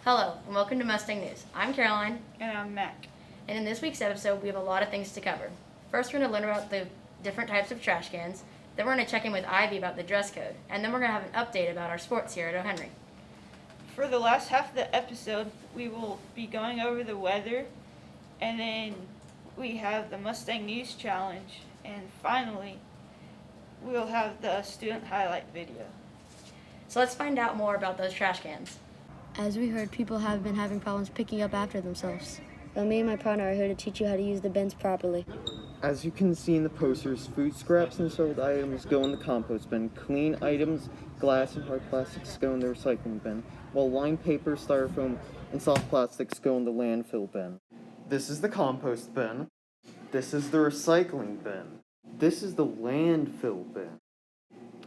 Hello, and welcome to Mustang News. I'm Caroline. And I'm Mac. And in this week's episode, we have a lot of things to cover. First, we're going to learn about the different types of trash cans. Then we're going to check in with Ivy about the dress code. And then we're going to have an update about our sports here at O'Henry. For the last half of the episode, we will be going over the weather, and then we have the Mustang News Challenge, and finally, we'll have the student highlight video. So let's find out more about those trash cans. As we heard, people have been having problems picking up after themselves. But me and my partner are here to teach you how to use the bins properly. As you can see in the posters, food scraps and sold items go in the compost bin. Clean items, glass and hard plastics go in the recycling bin, while lined paper, styrofoam, and soft plastics go in the landfill bin. This is the compost bin. This is the recycling bin. This is the landfill bin.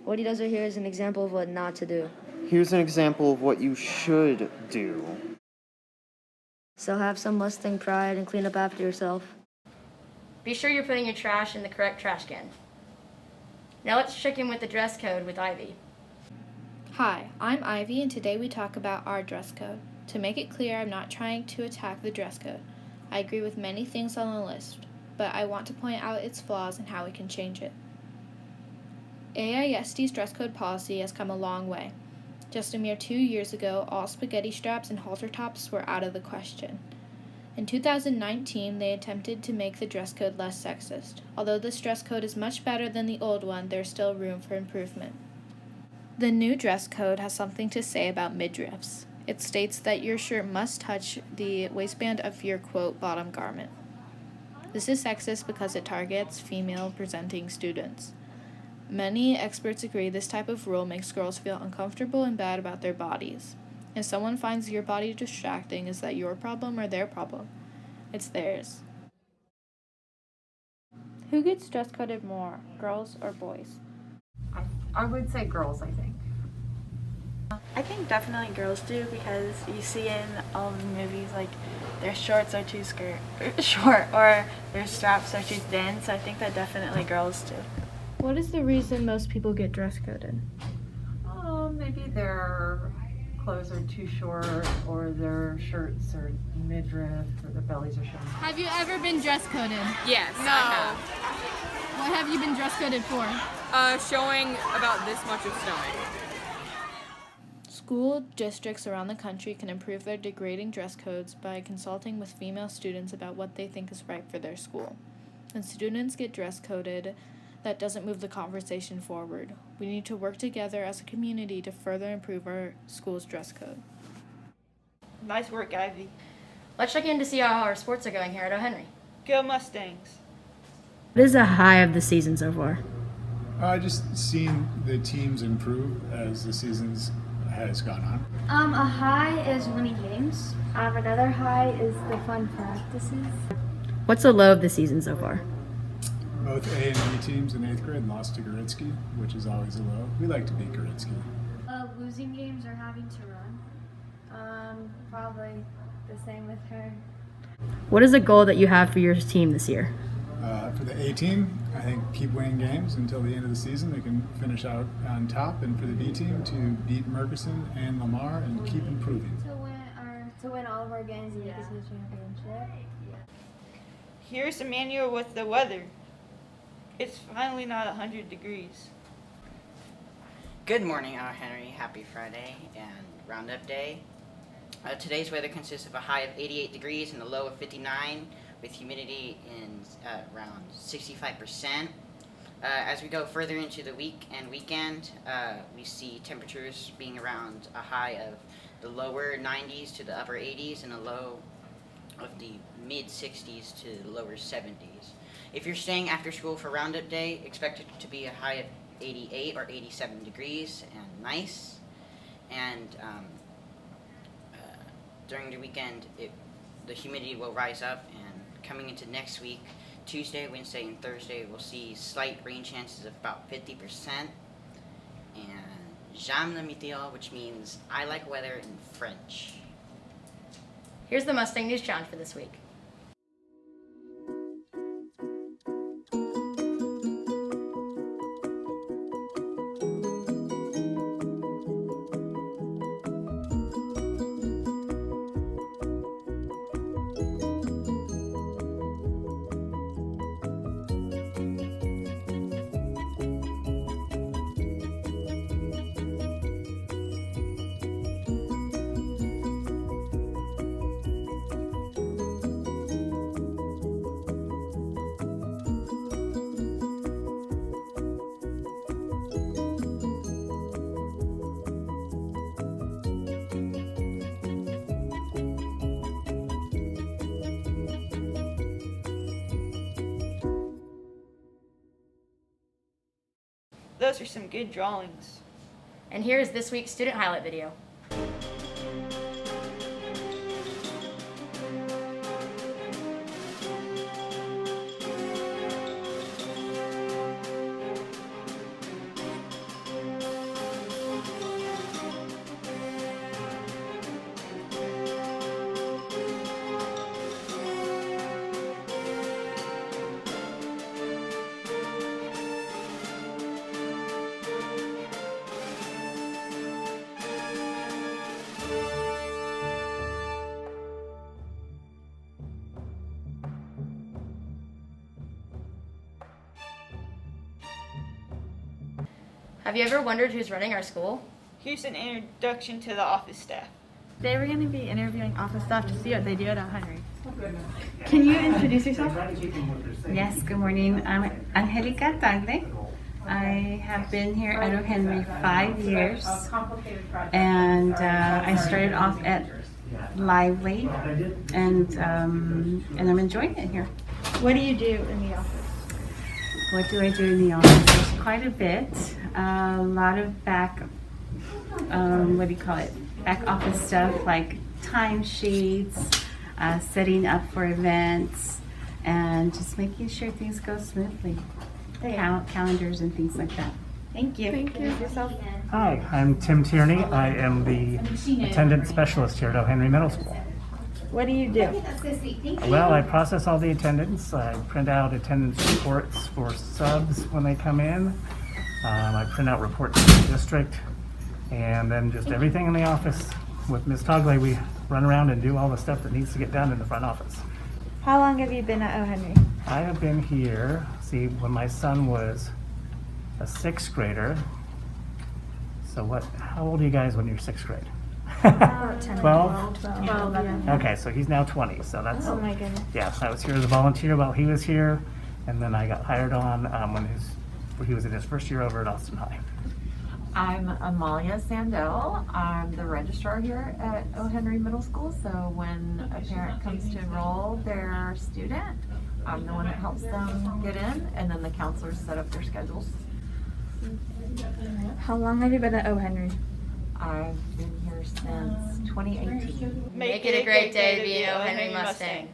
What he does right here is an example of what not to do. Here's an example of what you should do. So have some Mustang pride and clean up after yourself. Be sure you're putting your trash in the correct trash can. Now let's check in with the dress code with Ivy. Hi, I'm Ivy, and today we talk about our dress code. To make it clear, I'm not trying to attack the dress code. I agree with many things on the list, but I want to point out its flaws and how we can change it. AISD's dress code policy has come a long way. Just a mere 2 years ago, all spaghetti straps and halter tops were out of the question. In 2019, they attempted to make the dress code less sexist. Although this dress code is much better than the old one, there's still room for improvement. The new dress code has something to say about midriffs. It states that your shirt must touch the waistband of your, quote, bottom garment. This is sexist because it targets female-presenting students. Many experts agree this type of rule makes girls feel uncomfortable and bad about their bodies. If someone finds your body distracting, is that your problem or their problem? It's theirs. Who gets dress coded more, girls or boys? I would say girls, I think. I think definitely girls do, because you see in all the movies, like, their shorts are too short or their straps are too thin, so I think that definitely girls do. What is the reason most people get dress coded? Maybe their clothes are too short, or their shirts are midriff, or their bellies are showing. Have you ever been dress coded? Yes, I have. What have you been dress coded for? Showing about this much of stomach. School districts around the country can improve their degrading dress codes by consulting with female students about what they think is right for their school. When students get dress coded, that doesn't move the conversation forward. We need to work together as a community to further improve our school's dress code. Nice work, Ivy. Let's check in to see how our sports are going here at O'Henry. Go Mustangs. What is the high of the season so far? Just seeing the teams improve as the seasons has gone on. A high is winning games. Another high is the fun practices. What's the low of the season so far? Both A and B teams in 8th grade lost to Goritsky, which is always a low. We like to beat Goritsky. Losing games or having to run. Probably the same with her. What is the goal that you have for your team this year? For the A team, I think keep winning games until the end of the season. They can finish out on top. And for the B team, to beat Murkison and Lamar and keep improving. To win all of our games and make us the championship. Here's Emmanuel with the weather. It's finally not 100 degrees. Good morning, Henry. Happy Friday and Roundup Day. Today's weather consists of a high of 88 degrees and a low of 59, with humidity in around 65%. As we go further into the week and weekend, we see temperatures being around a high of the lower 90s to the upper 80s and a low of the mid 60s to the lower 70s. If you're staying after school for Roundup Day, expect it to be a high of 88 or 87 degrees and nice. And during the weekend, the humidity will rise up, and coming into next week, Tuesday, Wednesday, and Thursday, we'll see slight rain chances of about 50%. And j'aime la météo, which means I like weather in French. Here's the Mustang News Challenge for this week. those are some good drawings. And here is this week's student highlight video. Have you ever wondered who's running our school? Here's an introduction to the office staff. Today we're going to be interviewing office staff to see what they do at O. Henry. Can you introduce yourself? Yes, good morning. I'm Angelica Tagle. I have been here at O. Henry 5 years, and I started off at Lively, and I'm enjoying it here. What do you do in the office? What do I do in the office? There's quite a bit. A lot of back office stuff like timesheets, setting up for events, and just making sure things go smoothly. Calendars and things like that. Thank you. Thank you. Yourself. Hi, I'm Tim Tierney. I am the attendance specialist here at O. Henry Middle School. What do you do? Well, I process all the attendance. I print out attendance reports for subs when they come in. I print out reports for the district, and then just everything in the office. With Ms. Togley, we run around and do all the stuff that needs to get done in the front office. How long have you been at O. Henry? I have been here, when my son was a 6th grader. So how old are you guys when you're 6th grade? 12? 12. Okay, so he's now 20, so that's... Oh my goodness. Yeah, I was here as a volunteer while he was here, and then I got hired on when he was in his first year over at Austin High. I'm Amalia Sandell. I'm the registrar here at O. Henry Middle School, so when a parent comes to enroll their student, I'm the one that helps them get in, and then the counselors set up their schedules. How long have you been at O. Henry? I've been here since 2018. Make it a great day to be an O. Henry Mustang.